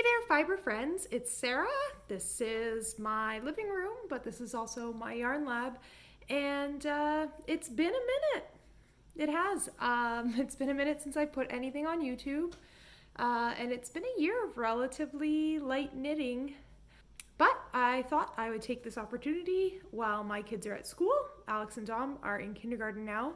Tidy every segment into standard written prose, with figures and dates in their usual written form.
there, fiber friends. It's Sarah. This is my living room, but this is also my yarn lab. And it's been a minute. It has. It's been a minute since I put anything on YouTube. And it's been a year of relatively light knitting. But I thought I would take this opportunity while my kids are at school. Alex and Dom are in kindergarten now,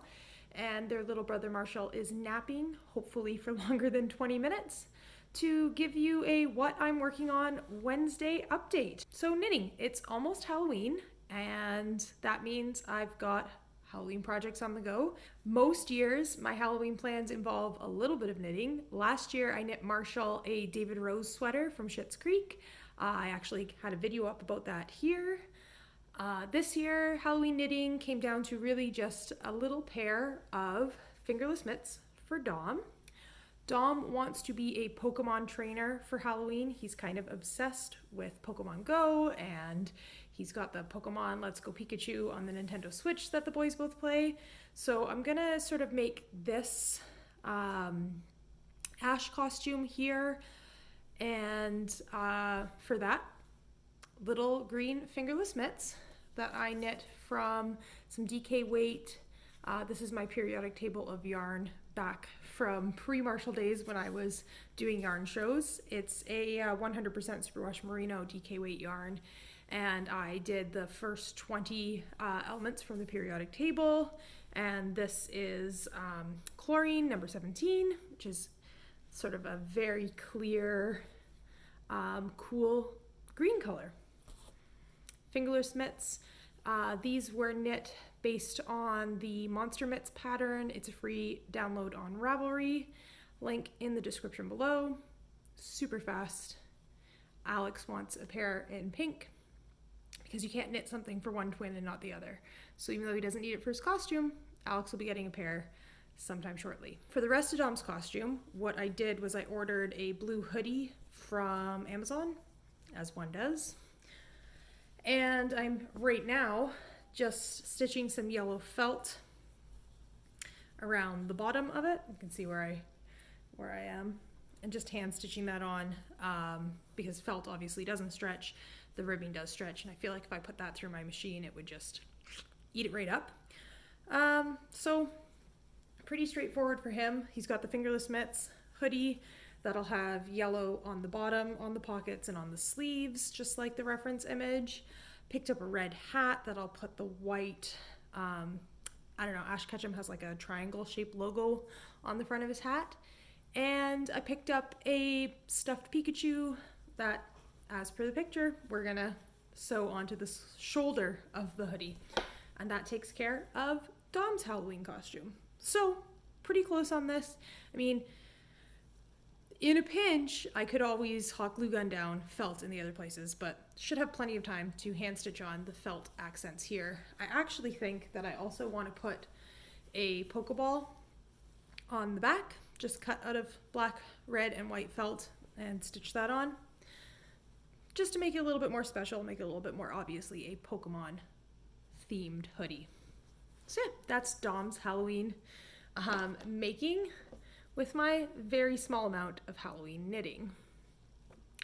and their little brother Marshall is napping, hopefully for longer than 20 minutes, to give you a what I'm working on Wednesday update. So knitting, it's almost Halloween, and that means I've got Halloween projects on the go. Most years, my Halloween plans involve a little bit of knitting. Last year, I knit Marshall a David Rose sweater from Schitt's Creek. I actually had a video up about that here. This year, Halloween knitting came down to really just a little pair of fingerless mitts for Dom. Dom wants to be a Pokemon trainer for Halloween. He's kind of obsessed with Pokemon Go, and he's got the Pokemon Let's Go Pikachu on the Nintendo Switch that the boys both play. So I'm gonna sort of make this Ash costume here, and for that, little green fingerless mitts that I knit from some DK weight. This is my periodic table of yarn back from pre-Marshall days when I was doing yarn shows. It's a 100% superwash merino DK weight yarn, and I did the first 20 elements from the periodic table, and this is chlorine number 17, which is sort of a very clear, cool green color. Fingerless mitts, these were knit based on the Monster Mitts pattern. It's a free download on Ravelry, link in the description below. Super fast. Alex wants a pair in pink because you can't knit something for one twin and not the other. So even though he doesn't need it for his costume, Alex will be getting a pair sometime shortly. For the rest of Dom's costume, what I did was I ordered a blue hoodie from Amazon, as one does. And I'm right now just stitching some yellow felt around the bottom of it. You can see where I am, and just hand stitching that on because felt obviously doesn't stretch. The ribbing does stretch, and I feel like if I put that through my machine, it would just eat it right up. So pretty straightforward for him. He's got the fingerless mitts hoodie that'll have yellow on the bottom, on the pockets, and on the sleeves, just like the reference image. Picked up a red hat that I'll put the white, I don't know, Ash Ketchum has like a triangle shaped logo on the front of his hat. And I picked up a stuffed Pikachu that, as per the picture, we're gonna sew onto the shoulder of the hoodie. And that takes care of Dom's Halloween costume. So, pretty close on this. I mean, in a pinch, I could always hot glue gun down felt in the other places, but should have plenty of time to hand stitch on the felt accents here. I actually think that I also want to put a Pokeball on the back, just cut out of black, red, and white felt and stitch that on, just to make it a little bit more special, make it a little bit more obviously a Pokemon themed hoodie. So yeah, that's Dom's Halloween making with my very small amount of Halloween knitting.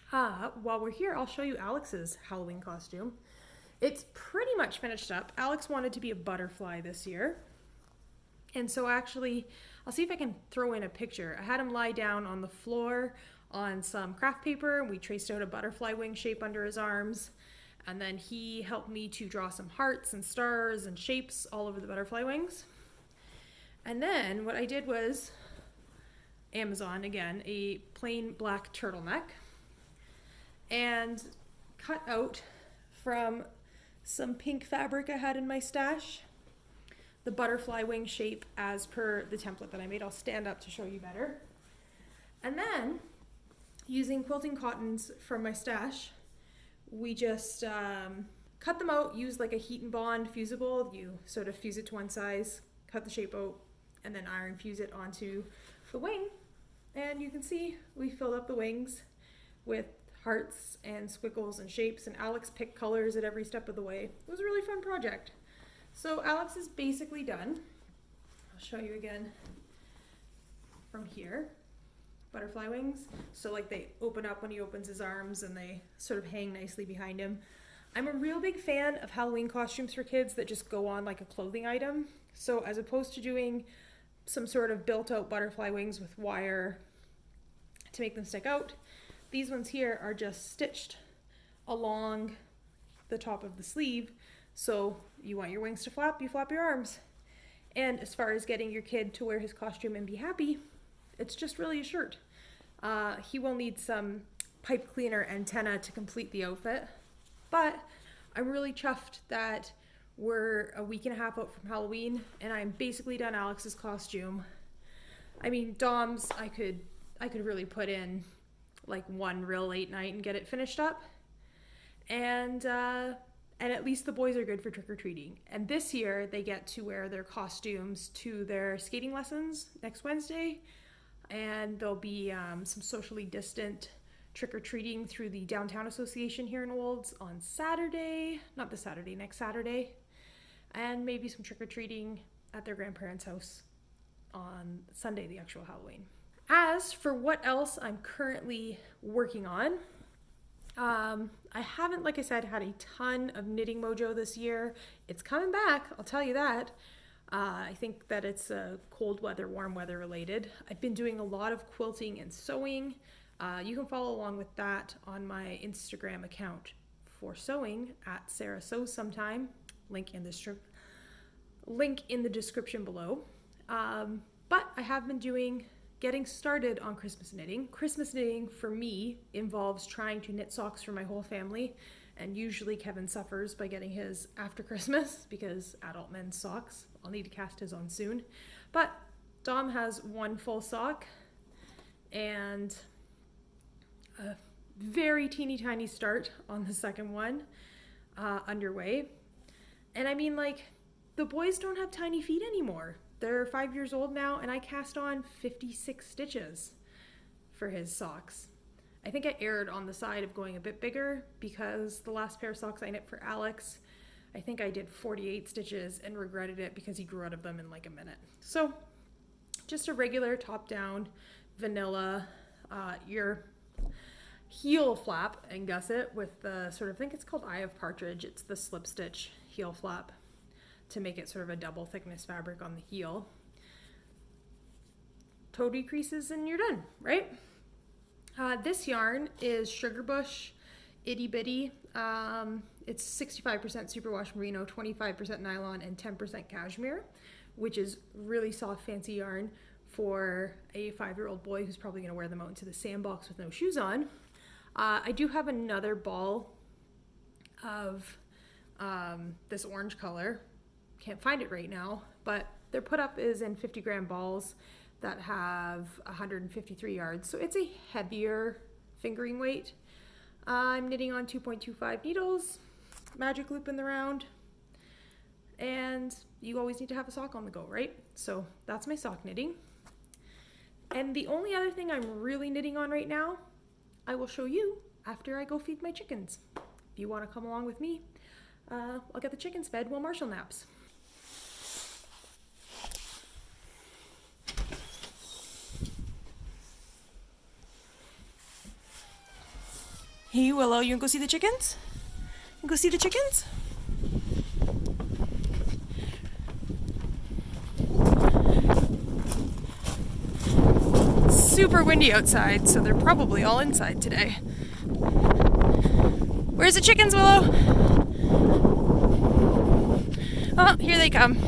While we're here, I'll show you Alex's Halloween costume. It's pretty much finished up. Alex wanted to be a butterfly this year. And so actually, I'll see if I can throw in a picture. I had him lie down on the floor on some craft paper. We traced out a butterfly wing shape under his arms. And then he helped me to draw some hearts and stars and shapes all over the butterfly wings. And then what I did was, Amazon again, a plain black turtleneck, and cut out from some pink fabric I had in my stash the butterfly wing shape as per the template that I made. I'll stand up to show you better. And then, using quilting cottons from my stash, we just cut them out, use like a heat and bond fusible. You sort of fuse it to one size, cut the shape out, and then iron fuse it onto the wing. And you can see we filled up the wings with hearts and squiggles and shapes, and Alex picked colors at every step of the way. It was a really fun project. So Alex is basically done. I'll show you again from here. butterfly wings. So like they open up when he opens his arms and they sort of hang nicely behind him. I'm a real big fan of Halloween costumes for kids that just go on like a clothing item. So as opposed to doing some sort of built out butterfly wings with wire to make them stick out, these ones here are just stitched along the top of the sleeve. So you want your wings to flap, you flap your arms. And as far as getting your kid to wear his costume and be happy, it's just really a shirt. He will need some pipe cleaner antenna to complete the outfit, but I'm really chuffed that we're a week and a half out from Halloween and I'm basically done Alex's costume. I mean, Dom's, I could really put in like one real late night and get it finished up. And at least the boys are good for trick-or-treating. And this year they get to wear their costumes to their skating lessons next Wednesday. And there'll be some socially distant trick-or-treating through the Downtown Association here in Olds on Saturday. Not this Saturday, next Saturday. And maybe some trick-or-treating at their grandparents' house on Sunday, the actual Halloween. As for what else I'm currently working on, I haven't, like I said, had a ton of knitting mojo this year. It's coming back, I'll tell you that. I think that it's cold weather, warm weather related. I've been doing a lot of quilting and sewing. You can follow along with that on my Instagram account for sewing at Sarah Sews Sometime. Link in the description below. But I have been getting started on Christmas knitting. Christmas knitting for me involves trying to knit socks for my whole family, and usually Kevin suffers by getting his after Christmas because adult men's socks. I'll need to cast his on soon. But Dom has one full sock and a very teeny tiny start on the second one underway. And I mean, like, the boys don't have tiny feet anymore. They're 5 years old now, and I cast on 56 stitches for his socks. I think I erred on the side of going a bit bigger because the last pair of socks I knit for Alex, I think I did 48 stitches and regretted it because he grew out of them in like a minute. So just a regular top-down vanilla your heel flap and gusset with the sort of, I think it's called Eye of Partridge. It's the slip stitch heel flap to make it sort of a double thickness fabric on the heel. Toe decreases and you're done, right? This yarn is Sugarbush Itty Bitty. It's 65% superwash merino, 25% nylon, and 10% cashmere, which is really soft, fancy yarn for a 5-year-old boy who's probably going to wear them out into the sandbox with no shoes on. I do have another ball of this orange color. Can't find it right now, but their put up is in 50-gram balls that have 153 yards, so it's a heavier fingering weight. I'm knitting on 2.25 needles, magic loop in the round, and you always need to have a sock on the go, right? So that's my sock knitting. And the only other thing I'm really knitting on right now, I will show you after I go feed my chickens. If you want to come along with me, I'll get the chickens fed while Marshall naps. Hey Willow, you wanna go see the chickens? You go see the chickens? Super windy outside, so they're probably all inside today. Where's the chickens, Willow? Oh, here they come.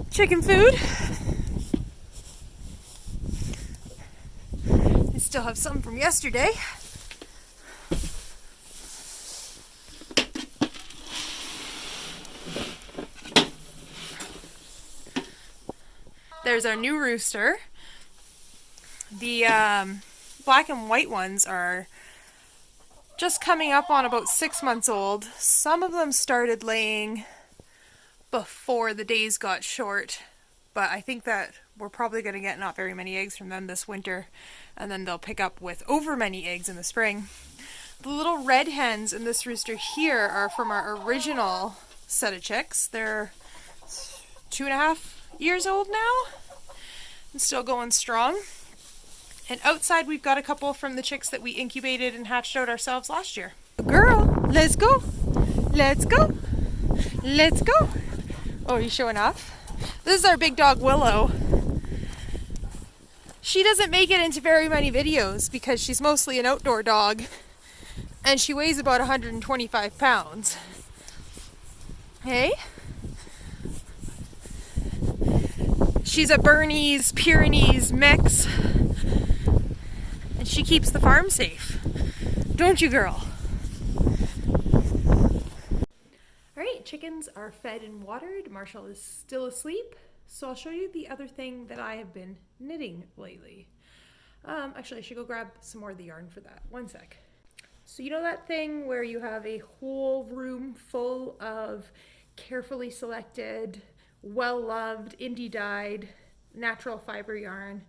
Chicken food. I still have some from yesterday. There's our new rooster. The black and white ones are just coming up on about 6 months old. Some of them started laying before the days got short, but I think that we're probably going to get not very many eggs from them this winter, and then they'll pick up with over many eggs in the spring. The little red hens in this rooster here are from our original set of chicks. They're 2.5 years old now and still going strong. And outside we've got a couple from the chicks that we incubated and hatched out ourselves last year. Girl, let's go. Let's go. Let's go. Oh, are you showing off? This is our big dog Willow. She doesn't make it into very many videos because she's mostly an outdoor dog and she weighs about 125 pounds. Hey? She's a Bernese Pyrenees mix and she keeps the farm safe. Don't you, girl? Alright, chickens are fed and watered. Marshall is still asleep. So I'll show you the other thing that I have been knitting lately. Actually, I should go grab some more of the yarn for that. One sec. So you know that thing where you have a whole room full of carefully selected, well-loved, indie-dyed, natural fiber yarn,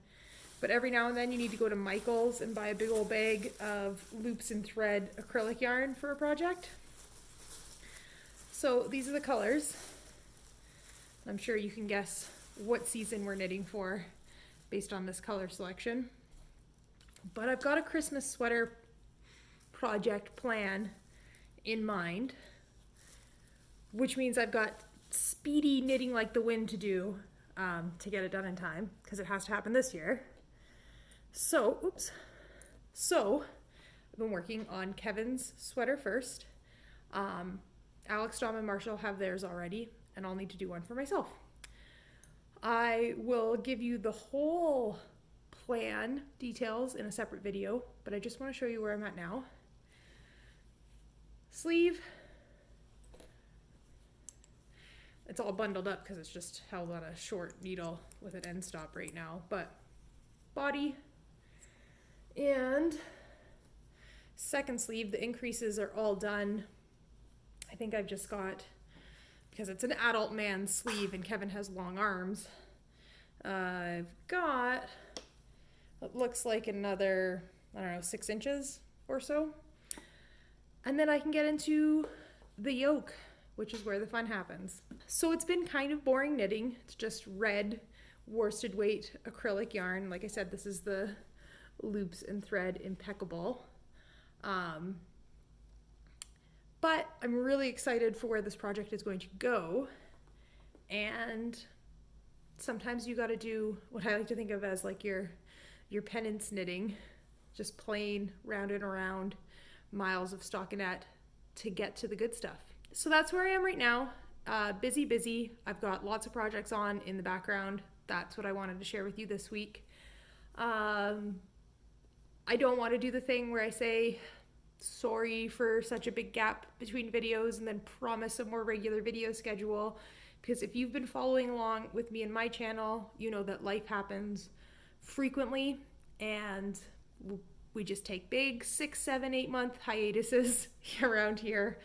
but every now and then you need to go to Michael's and buy a big old bag of loops and thread acrylic yarn for a project? So these are the colors. I'm sure you can guess what season we're knitting for based on this color selection. But I've got a Christmas sweater project plan in mind, which means I've got speedy knitting like the wind to do to get it done in time because it has to happen this year. So I've been working on Kevin's sweater first. Alex, Dom, and Marshall have theirs already, and I'll need to do one for myself. I will give you the whole plan details in a separate video, but I just want to show you where I'm at now. Sleeve. It's all bundled up because it's just held on a short needle with an end stop right now, but body and second sleeve, the increases are all done. I think I've just got, because it's an adult man's sleeve and Kevin has long arms, I've got what looks like another, 6 inches or so. And then I can get into the yoke, which is where the fun happens. So it's been kind of boring knitting. It's just red worsted weight acrylic yarn. Like I said, this is the loops and thread impeccable. But I'm really excited for where this project is going to go. And sometimes you gotta do what I like to think of as like your penance knitting, just plain round and around miles of stockinette to get to the good stuff. So that's where I am right now. Busy. I've got lots of projects on in the background. That's what I wanted to share with you this week. I don't want to do the thing where I say sorry for such a big gap between videos and then promise a more regular video schedule, because if you've been following along with me in my channel, you know that life happens frequently and we just take big 6, 7, 8 month hiatuses around here.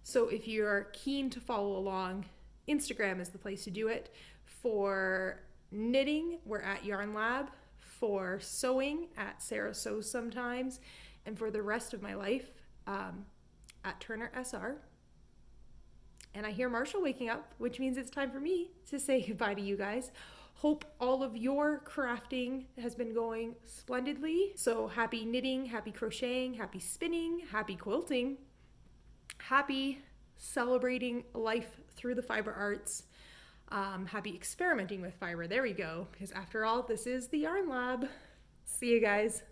So if you're keen to follow along, Instagram is the place to do it. For knitting, we're at Yarn Lab. For sewing, at Sarah Sews Sometimes. And for the rest of my life, at Turner SR. And I hear Marshall waking up, which means it's time for me to say goodbye to you guys. Hope all of your crafting has been going splendidly. So happy knitting, happy crocheting, happy spinning, happy quilting, happy celebrating life through the fiber arts, happy experimenting with fiber. There we go. Because after all, this is the Yarn Lab. See you guys.